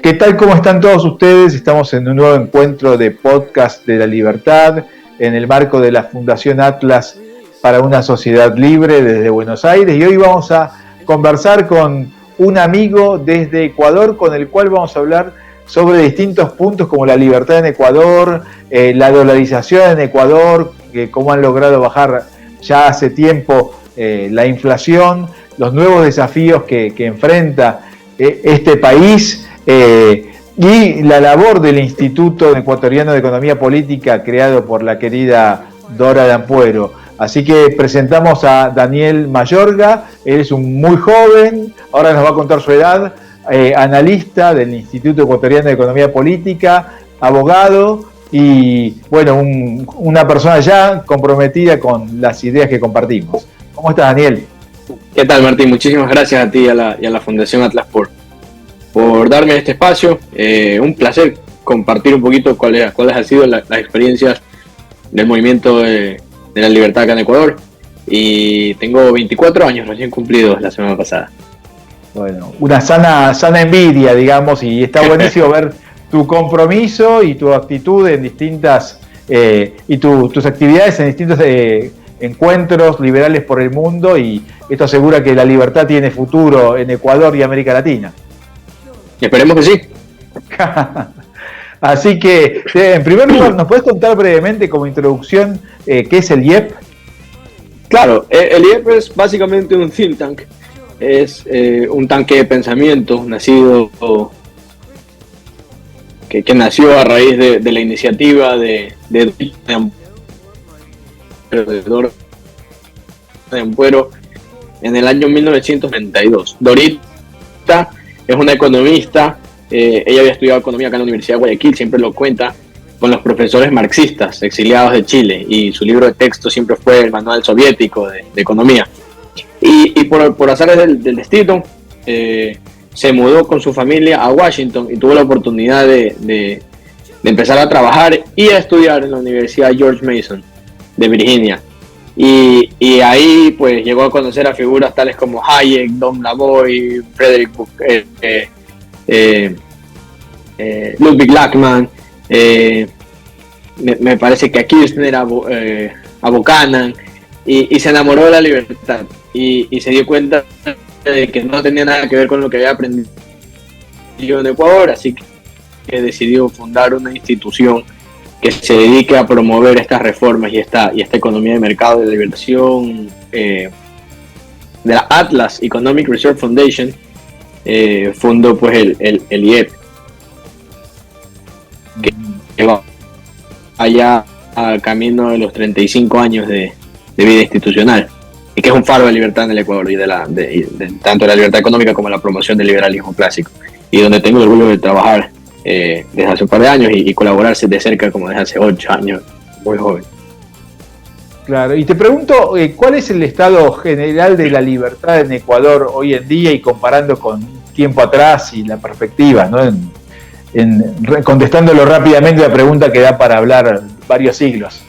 ¿Qué tal? ¿Cómo están todos ustedes? Estamos en un nuevo encuentro de Podcast de la Libertad en el marco de la Fundación Atlas para una Sociedad Libre desde Buenos Aires, y hoy vamos a conversar con un amigo desde Ecuador con el cual vamos a hablar sobre distintos puntos como la libertad en Ecuador, la dolarización en Ecuador, cómo han logrado bajar ya hace tiempo la inflación, los nuevos desafíos que enfrenta este país, y la labor del Instituto Ecuatoriano de Economía Política creado por la querida Dora D'Ampuero. Así que presentamos a Daniel Mayorga. Él es un muy joven, ahora nos va a contar su edad, analista del Instituto Ecuatoriano de Economía Política, abogado y bueno, una persona ya comprometida con las ideas que compartimos. ¿Cómo estás, Daniel? ¿Qué tal, Martín? Muchísimas gracias a ti y a la Fundación Atlas por darme este espacio. Un placer compartir un poquito cuáles han sido las experiencias del movimiento de la libertad acá en Ecuador. Y tengo 24 años recién cumplidos la semana pasada. Bueno, una sana envidia, digamos, y está buenísimo ver tu compromiso y tu actitud en distintas, y tus actividades en distintos encuentros liberales por el mundo, y esto asegura que la libertad tiene futuro en Ecuador y América Latina. Esperemos que sí. Así que, en primer lugar, ¿nos puedes contar brevemente, como introducción, qué es el IEP? Claro, el IEP es básicamente un think tank. Es un tanque de pensamiento nacido que nació a raíz de la iniciativa de Dora D'Ampuero en el año 1992. Dorita es una economista. Ella había estudiado economía acá en la Universidad de Guayaquil, siempre lo cuenta, con los profesores marxistas exiliados de Chile, y su libro de texto siempre fue el manual soviético de economía. Y por azares del destino, se mudó con su familia a Washington y tuvo la oportunidad de empezar a trabajar y a estudiar en la Universidad George Mason de Virginia. Y ahí pues llegó a conocer a figuras tales como Hayek, Don Lavoie, Frederick Ludwig Lackman, me parece que a Kirchner, a Buchanan, y se enamoró de la libertad y se dio cuenta de que no tenía nada que ver con lo que había aprendido en Ecuador, así que decidió fundar una institución que se dedique a promover estas reformas y esta economía de mercado de liberación, de la Atlas Economic Research Foundation. Fundó pues el IEP, que va allá a camino de los 35 años de vida institucional, y que es un faro de libertad en el Ecuador, y tanto de la libertad económica como la promoción del liberalismo clásico, y donde tengo el orgullo de trabajar desde hace un par de años y colaborarse de cerca como desde hace 8 años, muy joven. Claro, y te pregunto, ¿cuál es el estado general de la libertad en Ecuador hoy en día, y comparando con tiempo atrás y la perspectiva, ¿no? Contestándolo rápidamente, la pregunta que da para hablar varios siglos.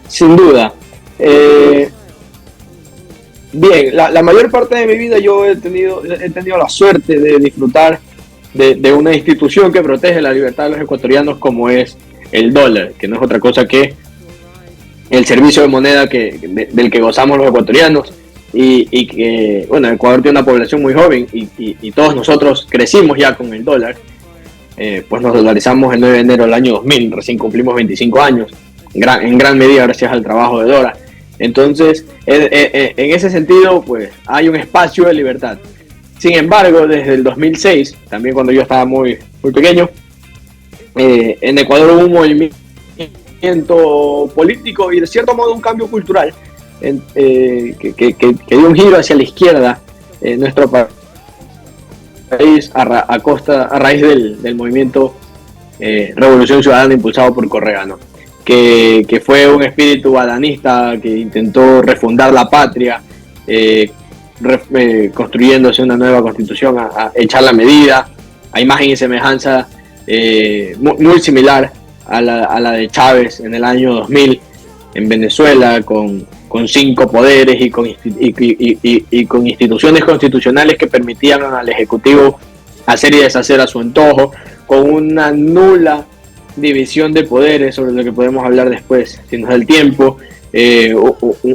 Sin duda. Bien, la mayor parte de mi vida yo he tenido la suerte de disfrutar de una institución que protege la libertad de los ecuatorianos, como es el dólar, que no es otra cosa que el servicio de moneda del que gozamos los ecuatorianos, y que, bueno, Ecuador tiene una población muy joven, y todos nosotros crecimos ya con el dólar. Pues nos dolarizamos el 9 de enero del año 2000, recién cumplimos 25 años, en gran medida gracias al trabajo de Dora. Entonces, en ese sentido, pues hay un espacio de libertad. Sin embargo, desde el 2006, también cuando yo estaba muy, muy pequeño, en Ecuador hubo un movimiento político y de cierto modo un cambio cultural que dio un giro hacia la izquierda en nuestro país a raíz del movimiento Revolución Ciudadana impulsado por Correa, ¿no? Que fue un espíritu badanista que intentó refundar la patria, construyéndose una nueva constitución, a echar la medida, a imagen y semejanza muy similar a la de Chávez en el año 2000 en Venezuela, con 5 poderes y con instituciones constitucionales que permitían al Ejecutivo hacer y deshacer a su antojo, con una nula división de poderes, sobre lo que podemos hablar después, si nos da el tiempo,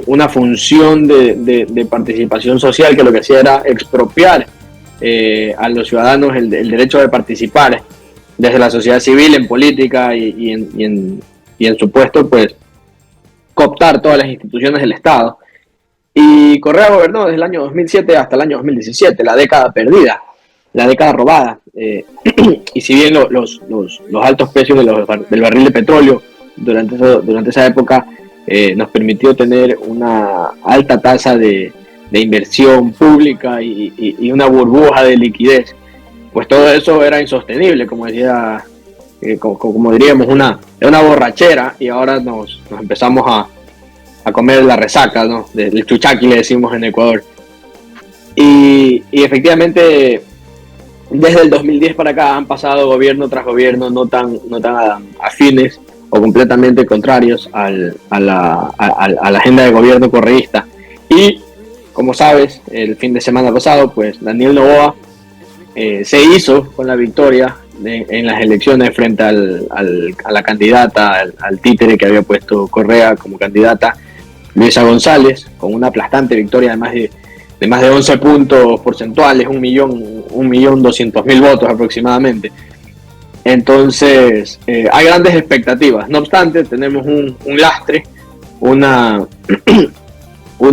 una función de participación social que lo que hacía era expropiar a los ciudadanos el derecho de participar desde la sociedad civil en política y en su puesto, pues cooptar todas las instituciones del Estado. Y Correa gobernó desde el año 2007 hasta el año 2017, la década perdida, la década robada. Y si bien los altos precios del barril de petróleo durante esa época nos permitió tener una alta tasa de inversión pública y una burbuja de liquidez, pues todo eso era insostenible, como decía, como diríamos, una borrachera, y ahora nos empezamos a comer la resaca, ¿no? Del chuchaqui, le decimos en Ecuador. Y efectivamente, desde el 2010 para acá han pasado gobierno tras gobierno no tan afines o completamente contrarios a la agenda de gobierno correísta. Y, como sabes, el fin de semana pasado, pues Daniel Noboa se hizo con la victoria en las elecciones frente a la candidata, al títere que había puesto Correa como candidata, Luisa González, con una aplastante victoria de más de 11 puntos porcentuales, 1.200.000 votos aproximadamente. Entonces, hay grandes expectativas. No obstante, tenemos un lastre, un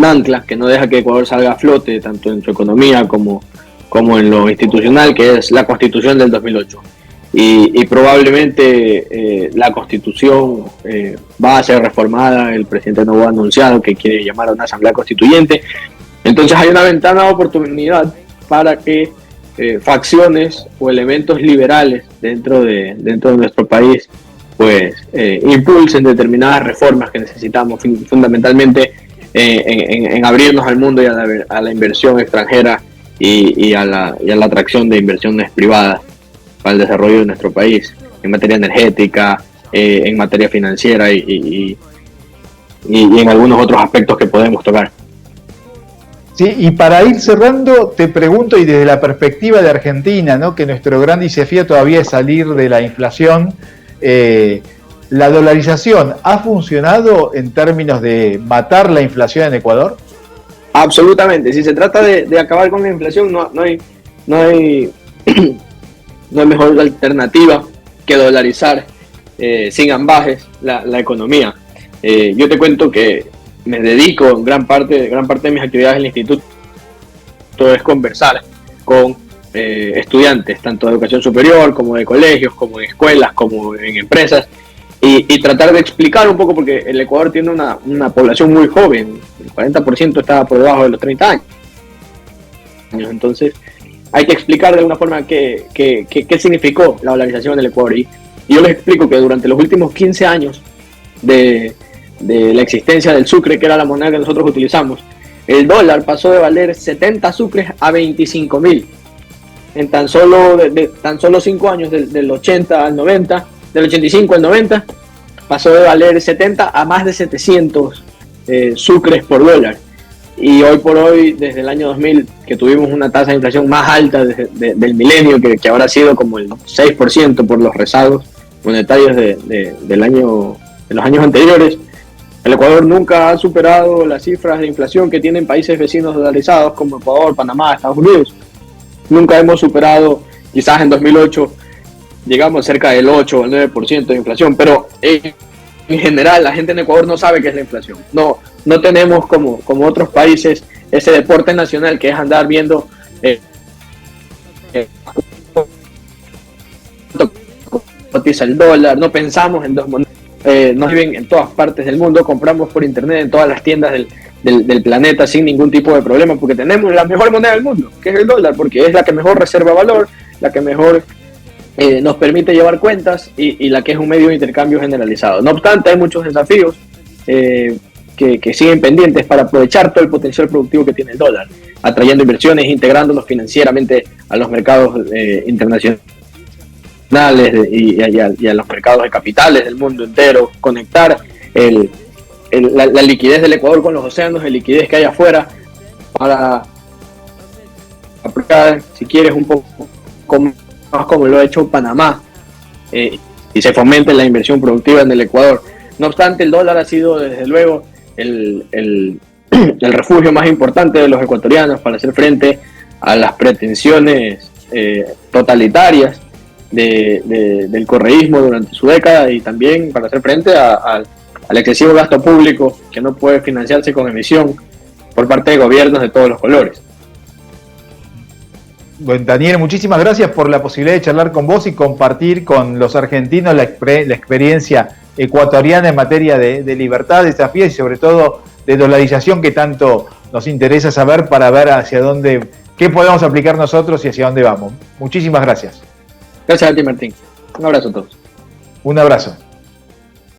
ancla que no deja que Ecuador salga a flote, tanto en su economía como en lo institucional, que es la Constitución del 2008. Y probablemente la Constitución va a ser reformada. El presidente Noboa ha anunciado que quiere llamar a una asamblea constituyente. Entonces hay una ventana de oportunidad para que facciones o elementos liberales dentro de nuestro país pues impulsen determinadas reformas que necesitamos, fundamentalmente en abrirnos al mundo y a la inversión extranjera y a la atracción de inversiones privadas para el desarrollo de nuestro país, en materia energética, en materia financiera y en algunos otros aspectos que podemos tocar. Sí, y para ir cerrando, te pregunto, y desde la perspectiva de Argentina, ¿no?, que nuestro gran desafío todavía es salir de la inflación, ¿la dolarización ha funcionado en términos de matar la inflación en Ecuador? Absolutamente. Si se trata de acabar con la inflación, no hay mejor alternativa que dolarizar sin ambajes la economía. Yo te cuento que me dedico gran parte de mis actividades en el instituto es conversar con estudiantes, tanto de educación superior como de colegios, como en escuelas, como en empresas, y tratar de explicar un poco, porque el Ecuador tiene una población muy joven, el 40% está por debajo de los 30 años. Entonces hay que explicar de alguna forma qué significó la dolarización del Ecuador. Y yo les explico que durante los últimos 15 años de la existencia del sucre, que era la moneda que nosotros utilizamos, el dólar pasó de valer 70 sucres a 25.000 en tan solo 5 años, del 80 al 90, del 85 al 90, pasó de valer 70 a más de 700 sucres por dólar. Y hoy por hoy, desde el año 2000, que tuvimos una tasa de inflación más alta del milenio, que ahora ha sido como el 6% por los rezagos monetarios de los años anteriores, el Ecuador nunca ha superado las cifras de inflación que tienen países vecinos dolarizados como Ecuador, Panamá, Estados Unidos. Nunca hemos superado, quizás en 2008 llegamos cerca del 8 o el 9% de inflación, pero en general la gente en Ecuador no sabe qué es la inflación. No tenemos como otros países ese deporte nacional que es andar viendo cotiza el dólar. No pensamos en dos monedas. Nos viven en todas partes del mundo, compramos por internet en todas las tiendas del planeta sin ningún tipo de problema, porque tenemos la mejor moneda del mundo, que es el dólar, porque es la que mejor reserva valor, la que mejor nos permite llevar cuentas y la que es un medio de intercambio generalizado. No obstante, hay muchos desafíos que siguen pendientes para aprovechar todo el potencial productivo que tiene el dólar, atrayendo inversiones, integrándonos financieramente a los mercados internacionales y a los mercados de capitales del mundo entero, conectar la liquidez del Ecuador con los océanos de liquidez que hay afuera para aplicar, si quieres, un poco como lo ha hecho Panamá, y se fomente la inversión productiva en el Ecuador. No obstante, el dólar ha sido desde luego el refugio más importante de los ecuatorianos para hacer frente a las pretensiones totalitarias del correísmo durante su década, y también para hacer frente al excesivo gasto público que no puede financiarse con emisión por parte de gobiernos de todos los colores. Bueno, Daniel, muchísimas gracias por la posibilidad de charlar con vos y compartir con los argentinos la experiencia ecuatoriana en materia de libertad, desafíos y sobre todo de dolarización, que tanto nos interesa saber para ver hacia dónde, qué podemos aplicar nosotros y hacia dónde vamos. Muchísimas gracias. Gracias a ti, Martín. Un abrazo a todos. Un abrazo.